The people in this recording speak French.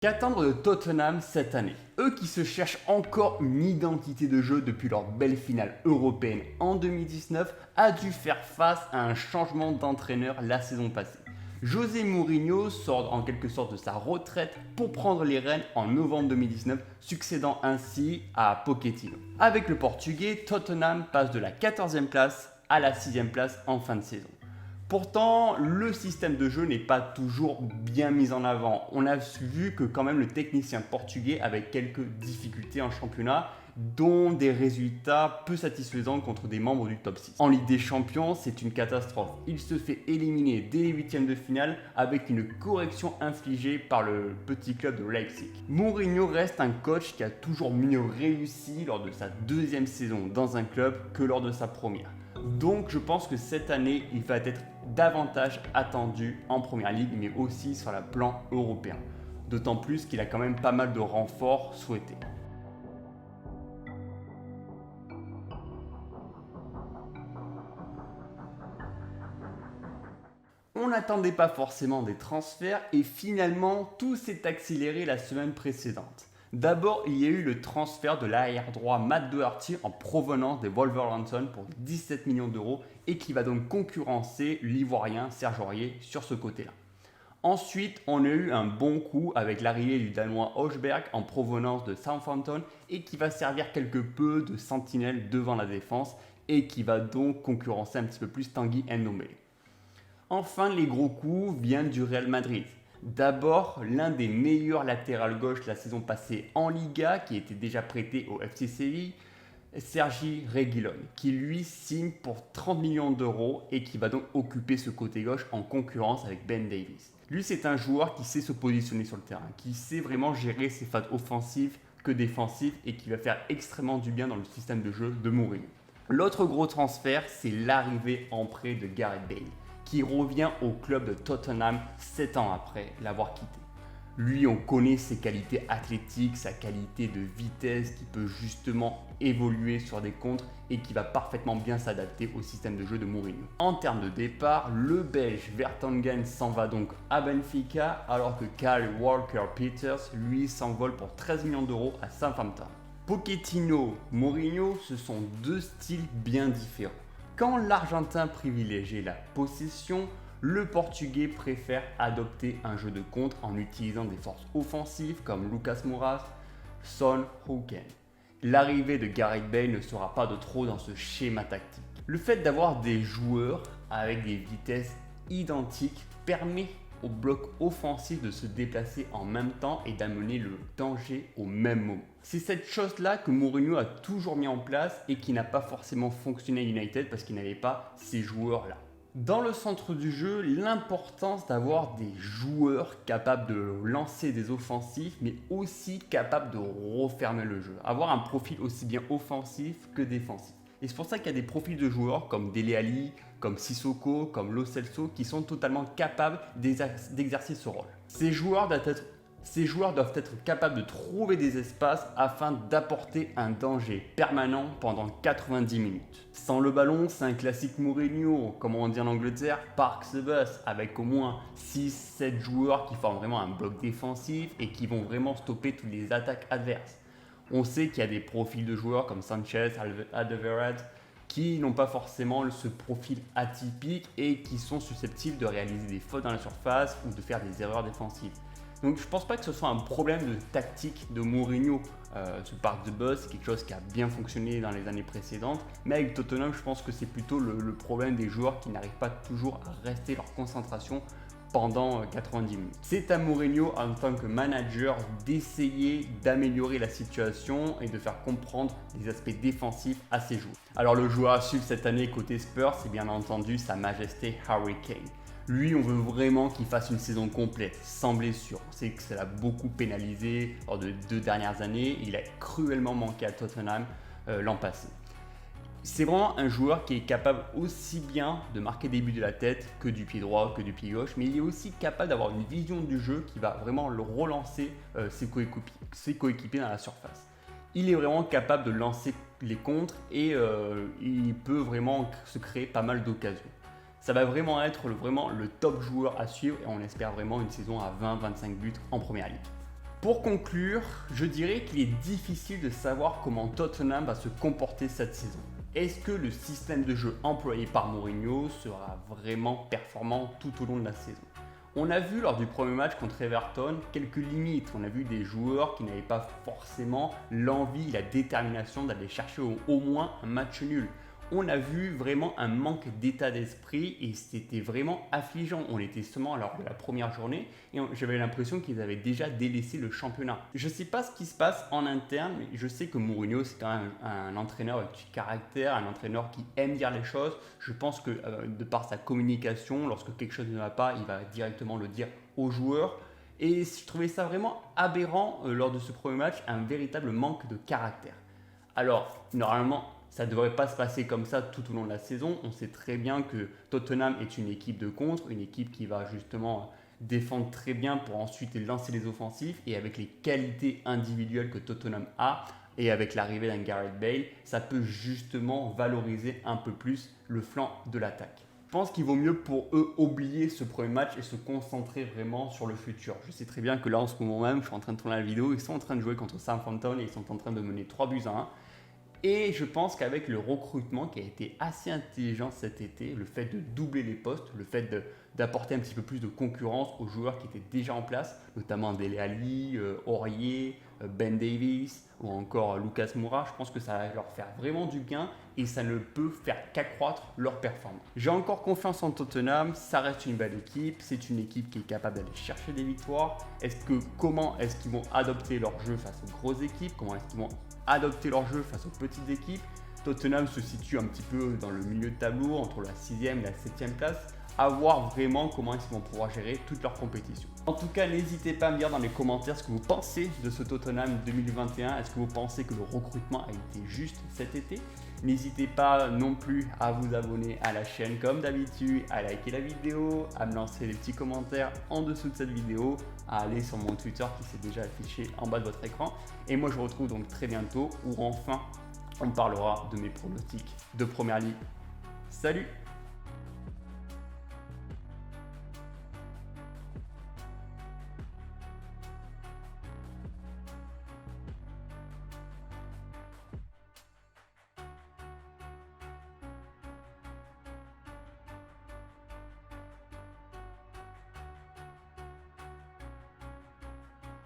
Qu'attendre de Tottenham cette année? Eux qui se cherchent encore une identité de jeu depuis leur belle finale européenne en 2019, a dû faire face à un changement d'entraîneur la saison passée. José Mourinho sort en quelque sorte de sa retraite pour prendre les rênes en novembre 2019, succédant ainsi à Pochettino. Avec le Portugais, Tottenham passe de la 14e place à la 6e place en fin de saison. Pourtant, le système de jeu n'est pas toujours bien mis en avant. On a vu que quand même le technicien portugais avait quelques difficultés en championnat, dont des résultats peu satisfaisants contre des membres du top 6. En Ligue des Champions, c'est une catastrophe. Il se fait éliminer dès les huitièmes de finale avec une correction infligée par le petit club de Leipzig. Mourinho reste un coach qui a toujours mieux réussi lors de sa deuxième saison dans un club que lors de sa première. Donc je pense que cette année, il va être davantage attendu en Première Ligue, mais aussi sur le plan européen. D'autant plus qu'il a quand même pas mal de renforts souhaités. On n'attendait pas forcément des transferts et finalement tout s'est accéléré la semaine précédente. D'abord, il y a eu le transfert de l'arrière droit Matt Doherty en provenance des Wolverhampton pour 17 millions d'euros et qui va donc concurrencer l'Ivoirien Serge Aurier sur ce côté-là. Ensuite, on a eu un bon coup avec l'arrivée du Danois Højbjerg en provenance de Southampton et qui va servir quelque peu de sentinelle devant la défense et qui va donc concurrencer un petit peu plus Tanguy Ndombele. Enfin, les gros coups viennent du Real Madrid. D'abord, l'un des meilleurs latérales gauche la saison passée en Liga, qui était déjà prêté au FC Séville, Sergi Reguilón, qui lui signe pour 30 millions d'euros et qui va donc occuper ce côté gauche en concurrence avec Ben Davies. Lui, c'est un joueur qui sait se positionner sur le terrain, qui sait vraiment gérer ses phases offensives que défensives et qui va faire extrêmement du bien dans le système de jeu de Mourinho. L'autre gros transfert, c'est l'arrivée en prêt de Gareth Bale, qui revient au club de Tottenham 7 ans après l'avoir quitté. Lui, on connaît ses qualités athlétiques, sa qualité de vitesse qui peut justement évoluer sur des contres et qui va parfaitement bien s'adapter au système de jeu de Mourinho. En termes de départ, le Belge Vertonghen s'en va donc à Benfica alors que Kyle Walker-Peters, lui, s'envole pour 13 millions d'euros à Southampton. Pochettino, Mourinho, ce sont deux styles bien différents. Quand l'Argentin privilégie la possession, le Portugais préfère adopter un jeu de contre en utilisant des forces offensives comme Lucas Moura, Son, Hauken. L'arrivée de Gareth Bale ne sera pas de trop dans ce schéma tactique. Le fait d'avoir des joueurs avec des vitesses identiques permet au bloc offensif de se déplacer en même temps et d'amener le danger au même moment. C'est cette chose-là que Mourinho a toujours mis en place et qui n'a pas forcément fonctionné à United parce qu'il n'avait pas ces joueurs-là. Dans le centre du jeu, l'importance d'avoir des joueurs capables de lancer des offensifs mais aussi capables de refermer le jeu. Avoir un profil aussi bien offensif que défensif. Et c'est pour ça qu'il y a des profils de joueurs comme Dele Alli, comme Sissoko, comme Lo Celso qui sont totalement capables d'exercer ce rôle. Ces joueurs doivent être capables de trouver des espaces afin d'apporter un danger permanent pendant 90 minutes. Sans le ballon, c'est un classique Mourinho, comme on dit en Angleterre, park the bus, avec au moins 6-7 joueurs qui forment vraiment un bloc défensif et qui vont vraiment stopper toutes les attaques adverses. On sait qu'il y a des profils de joueurs comme Sanchez, Alderweireld, qui n'ont pas forcément ce profil atypique et qui sont susceptibles de réaliser des fautes dans la surface ou de faire des erreurs défensives. Donc je ne pense pas que ce soit un problème de tactique de Mourinho. Ce parc de bus, c'est quelque chose qui a bien fonctionné dans les années précédentes. Mais avec Tottenham, je pense que c'est plutôt le problème des joueurs qui n'arrivent pas toujours à rester leur concentration pendant 90 minutes. C'est à Mourinho en tant que manager d'essayer d'améliorer la situation et de faire comprendre les aspects défensifs à ses joueurs. Alors le joueur à suivre cette année côté Spurs, c'est bien entendu Sa Majesté Harry Kane. Lui, on veut vraiment qu'il fasse une saison complète, sans blessure. On sait que ça l'a beaucoup pénalisé lors des 2 dernières années. Il a cruellement manqué à Tottenham l'an passé. C'est vraiment un joueur qui est capable aussi bien de marquer des buts de la tête que du pied droit, que du pied gauche, mais il est aussi capable d'avoir une vision du jeu qui va vraiment le relancer ses coéquipiers dans la surface. Il est vraiment capable de lancer les contres et il peut vraiment se créer pas mal d'occasions. Ça va vraiment être le top joueur à suivre et on espère vraiment une saison à 20-25 buts en première ligue. Pour conclure, je dirais qu'il est difficile de savoir comment Tottenham va se comporter cette saison. Est-ce que le système de jeu employé par Mourinho sera vraiment performant tout au long de la saison? On a vu lors du premier match contre Everton quelques limites. On a vu des joueurs qui n'avaient pas forcément l'envie, la détermination d'aller chercher au moins un match nul. On a vu vraiment un manque d'état d'esprit et c'était vraiment affligeant. On était seulement lors de la première journée et j'avais l'impression qu'ils avaient déjà délaissé le championnat. Je ne sais pas ce qui se passe en interne, mais je sais que Mourinho c'est quand même un entraîneur avec du caractère, un entraîneur qui aime dire les choses. Je pense que de par sa communication, lorsque quelque chose ne va pas, il va directement le dire aux joueurs. Et je trouvais ça vraiment aberrant lors de ce premier match, un véritable manque de caractère. Alors, normalement, ça ne devrait pas se passer comme ça tout au long de la saison. On sait très bien que Tottenham est une équipe de contre, une équipe qui va justement défendre très bien pour ensuite lancer les offensifs. Et avec les qualités individuelles que Tottenham a, et avec l'arrivée d'un Gareth Bale, ça peut justement valoriser un peu plus le flanc de l'attaque. Je pense qu'il vaut mieux pour eux oublier ce premier match et se concentrer vraiment sur le futur. Je sais très bien que là, en ce moment même, je suis en train de tourner la vidéo, ils sont en train de jouer contre Southampton et ils sont en train de mener 3-1. Et je pense qu'avec le recrutement qui a été assez intelligent cet été, le fait de doubler les postes, le fait d'apporter un petit peu plus de concurrence aux joueurs qui étaient déjà en place, notamment Dele Alli, Aurier, Ben Davies ou encore Lucas Moura, je pense que ça va leur faire vraiment du bien et ça ne peut faire qu'accroître leur performance. J'ai encore confiance en Tottenham, ça reste une belle équipe, c'est une équipe qui est capable d'aller chercher des victoires. Comment est-ce qu'ils vont adopter leur jeu face aux grosses équipes? Comment est-ce qu'ils vont adopter leur jeu face aux petites équipes? Tottenham se situe un petit peu dans le milieu de tableau, entre la 6e et la 7e place. À voir vraiment comment ils vont pouvoir gérer toutes leurs compétitions. En tout cas, n'hésitez pas à me dire dans les commentaires ce que vous pensez de ce Tottenham 2021. Est-ce que vous pensez que le recrutement a été juste cet été? N'hésitez pas non plus à vous abonner à la chaîne comme d'habitude, à liker la vidéo, à me lancer des petits commentaires en dessous de cette vidéo, à aller sur mon Twitter qui s'est déjà affiché en bas de votre écran. Et moi, je vous retrouve donc très bientôt où enfin on parlera de mes pronostics de première ligue. Salut!